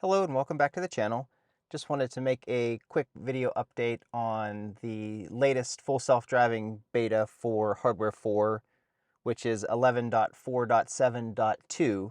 Hello and welcome back to the channel. Just wanted to make a quick video update on the latest full self-driving beta for Hardware 4, which is 11.4.7.2.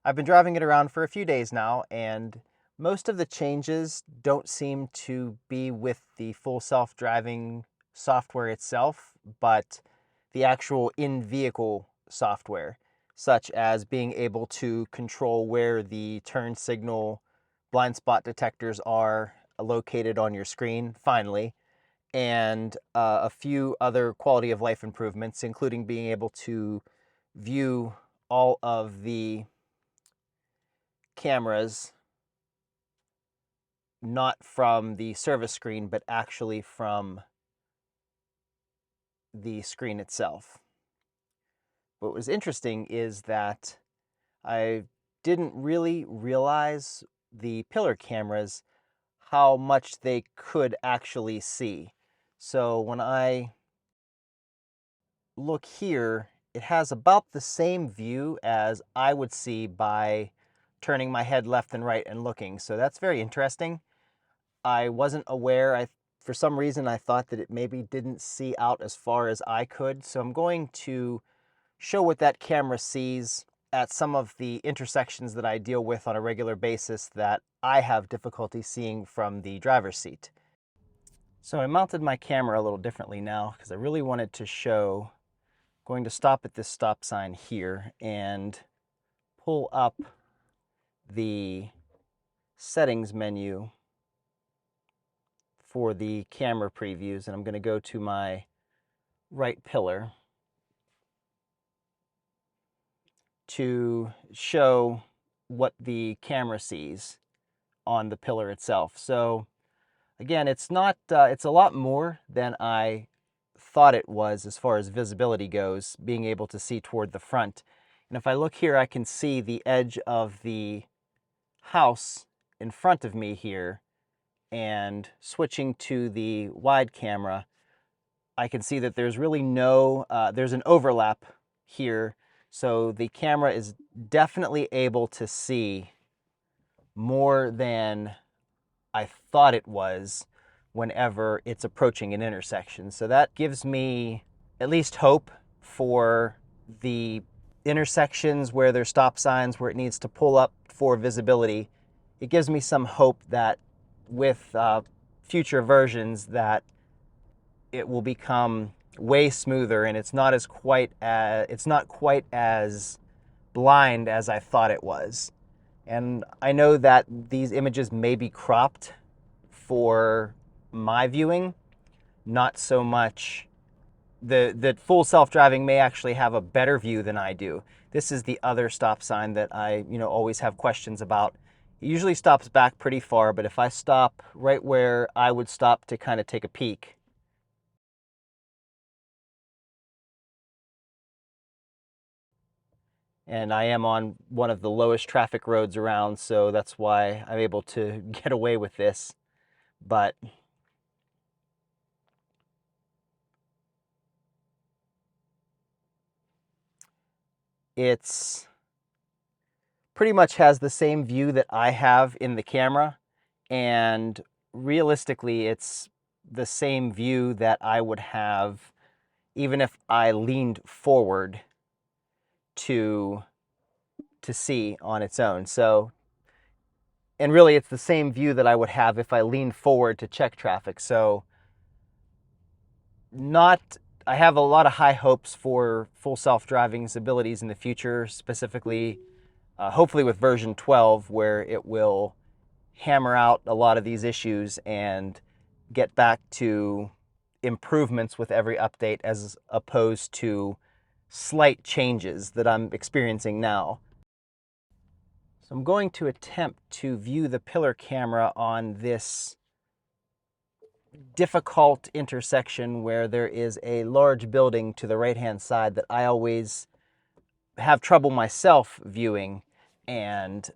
I've been driving it around for a few days now, and most of the changes don't seem to be with the full self-driving software itself, but the actual in-vehicle software, such as being able to control where the turn signal blind spot detectors are located on your screen, finally, and a few other quality of life improvements, including being able to view all of the cameras not from the service screen, but actually from the screen itself. What was interesting is that I didn't really realize the pillar cameras, how much they could actually see. So when I look here, it has about the same view as I would see by turning my head left and right and looking. So that's very interesting. I wasn't aware. For some reason, I thought that it maybe didn't see out as far as I could. So I'm going to show what that camera sees at some of the intersections that I deal with on a regular basis that I have difficulty seeing from the driver's seat. So I mounted my camera a little differently now because I really wanted to show. I'm going to stop at this stop sign here and pull up the settings menu for the camera previews, and I'm going to go to my right pillar to show what the camera sees on the pillar itself. So again, it's not it's a lot more than I thought it was as far as visibility goes, being able to see toward the front. And if I look here, I can see the edge of the house in front of me here, and switching to the wide camera, I can see that there's really there's an overlap here. So the camera is definitely able to see more than I thought it was whenever it's approaching an intersection. So that gives me at least hope for the intersections where there's stop signs, where it needs to pull up for visibility. It gives me some hope that with future versions that it will become way smoother, and it's not quite as blind as I thought it was. And I know that these images may be cropped for my viewing, not so much the full self-driving may actually have a better view than I do. This is the other stop sign that I always have questions about. It usually stops back pretty far, but if I stop right where I would stop to kind of take a peek, and I am on one of the lowest traffic roads around, so that's why I'm able to get away with this. But it's pretty much has the same view that I have in the camera, and realistically, it's the same view that I would have even if I leaned forward to see on its own. So, and really it's the same view that I would have if I leaned forward to check traffic. So I have a lot of high hopes for full self-driving's abilities in the future, specifically hopefully with version 12, where it will hammer out a lot of these issues and get back to improvements with every update, as opposed to slight changes that I'm experiencing now. So I'm going to attempt to view the pillar camera on this difficult intersection where there is a large building to the right-hand side that I always have trouble myself viewing, and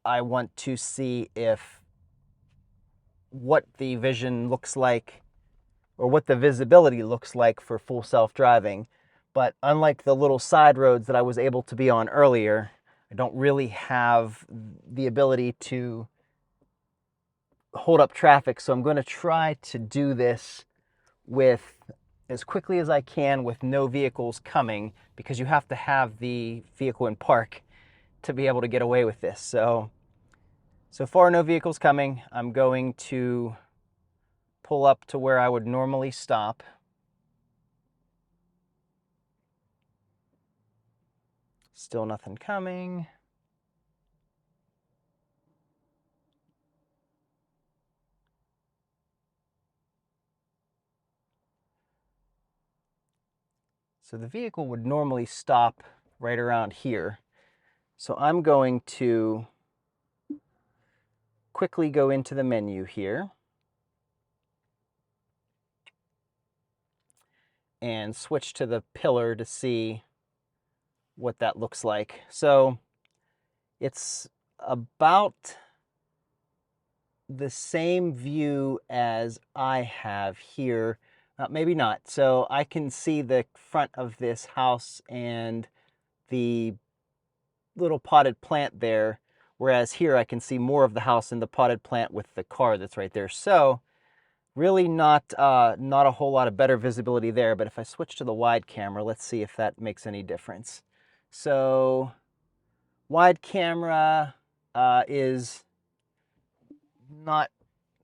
I want to see what the vision looks like, or what the visibility looks like for full self-driving. But unlike the little side roads that I was able to be on earlier, I don't really have the ability to hold up traffic, so I'm going to try to do this with as quickly as I can with no vehicles coming, because you have to have the vehicle in park to be able to get away with this. So far no vehicles coming. I'm going to pull up to where I would normally stop. Still nothing coming. So the vehicle would normally stop right around here. So I'm going to quickly go into the menu here and switch to the pillar to see what that looks like. So it's about the same view as I have here. Maybe not. So I can see the front of this house and the little potted plant there, whereas here I can see more of the house and the potted plant with the car that's right there. So really not a whole lot of better visibility there, but if I switch to the wide camera, let's see if that makes any difference. So wide camera is not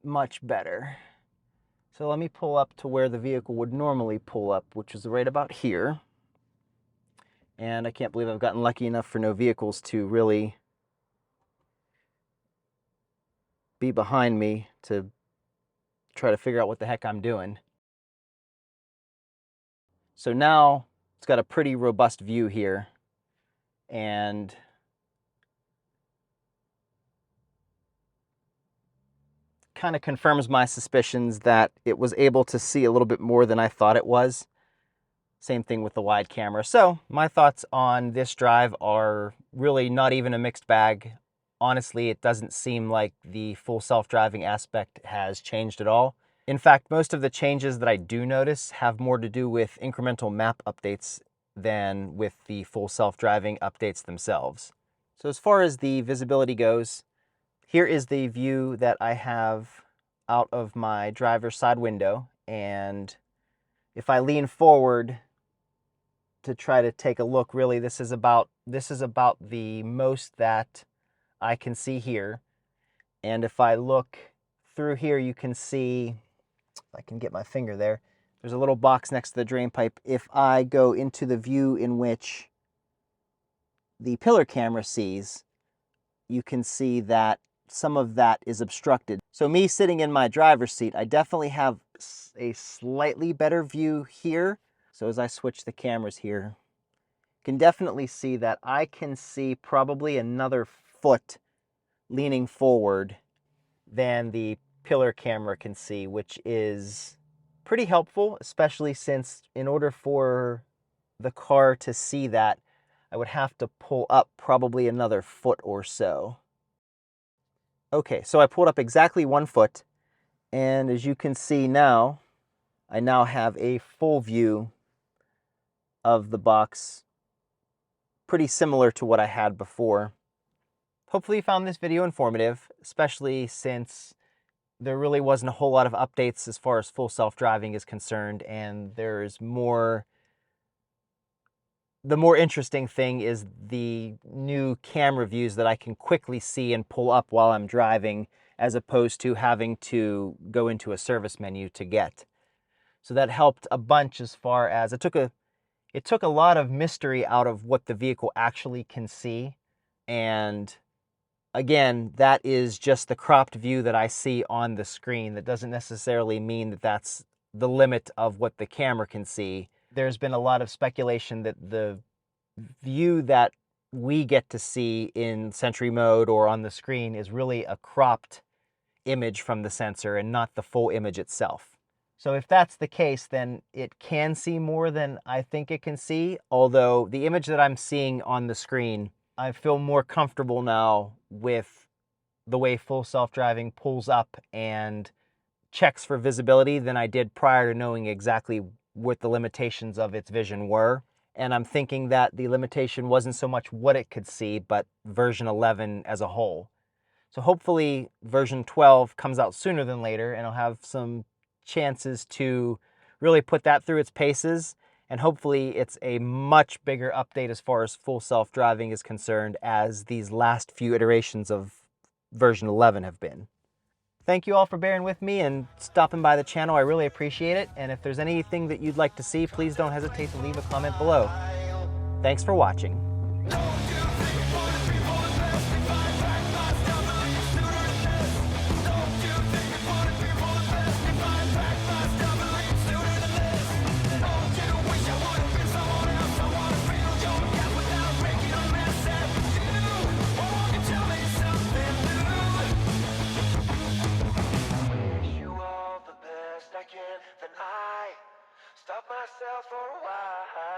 much better. So let me pull up to where the vehicle would normally pull up, which is right about here. And I can't believe I've gotten lucky enough for no vehicles to really be behind me to try to figure out what the heck I'm doing. So now it's got a pretty robust view here, and kind of confirms my suspicions that it was able to see a little bit more than I thought it was. Same thing with the wide camera. So my thoughts on this drive are really not even a mixed bag. Honestly, it doesn't seem like the full self-driving aspect has changed at all. In fact, most of the changes that I do notice have more to do with incremental map updates than with the full self-driving updates themselves. So as far as the visibility goes, here is the view that I have out of my driver's side window. And if I lean forward to try to take a look, really this is about the most that I can see here. And if I look through here, you can see, if I can get my finger there, there's a little box next to the drain pipe. If I go into the view in which the pillar camera sees, you can see that some of that is obstructed. So me sitting in my driver's seat, I definitely have a slightly better view here. So as I switch the cameras here, you can definitely see that I can see probably another foot leaning forward than the pillar camera can see, which is pretty helpful, especially since in order for the car to see that, I would have to pull up probably another foot or so. Okay, so I pulled up exactly 1 foot, and as you can see now, I now have a full view of the box, pretty similar to what I had before. Hopefully you found this video informative, especially since there really wasn't a whole lot of updates as far as full self-driving is concerned, and there's more. The more interesting thing is the new camera views that I can quickly see and pull up while I'm driving, as opposed to having to go into a service menu to get. So that helped a bunch as far as it took a lot of mystery out of what the vehicle actually can see. And again, that is just the cropped view that I see on the screen. That doesn't necessarily mean that that's the limit of what the camera can see. There's been a lot of speculation that the view that we get to see in Sentry mode or on the screen is really a cropped image from the sensor and not the full image itself. So if that's the case, then it can see more than I think it can see, although the image that I'm seeing on the screen, I feel more comfortable now with the way full self-driving pulls up and checks for visibility than I did prior to knowing exactly what the limitations of its vision were. And I'm thinking that the limitation wasn't so much what it could see, but version 11 as a whole. So hopefully version 12 comes out sooner than later, and I'll have some chances to really put that through its paces. And hopefully it's a much bigger update as far as full self-driving is concerned as these last few iterations of version 11 have been. Thank you all for bearing with me and stopping by the channel. I really appreciate it. And if there's anything that you'd like to see, please don't hesitate to leave a comment below. Thanks for watching. Then I stop myself for a while.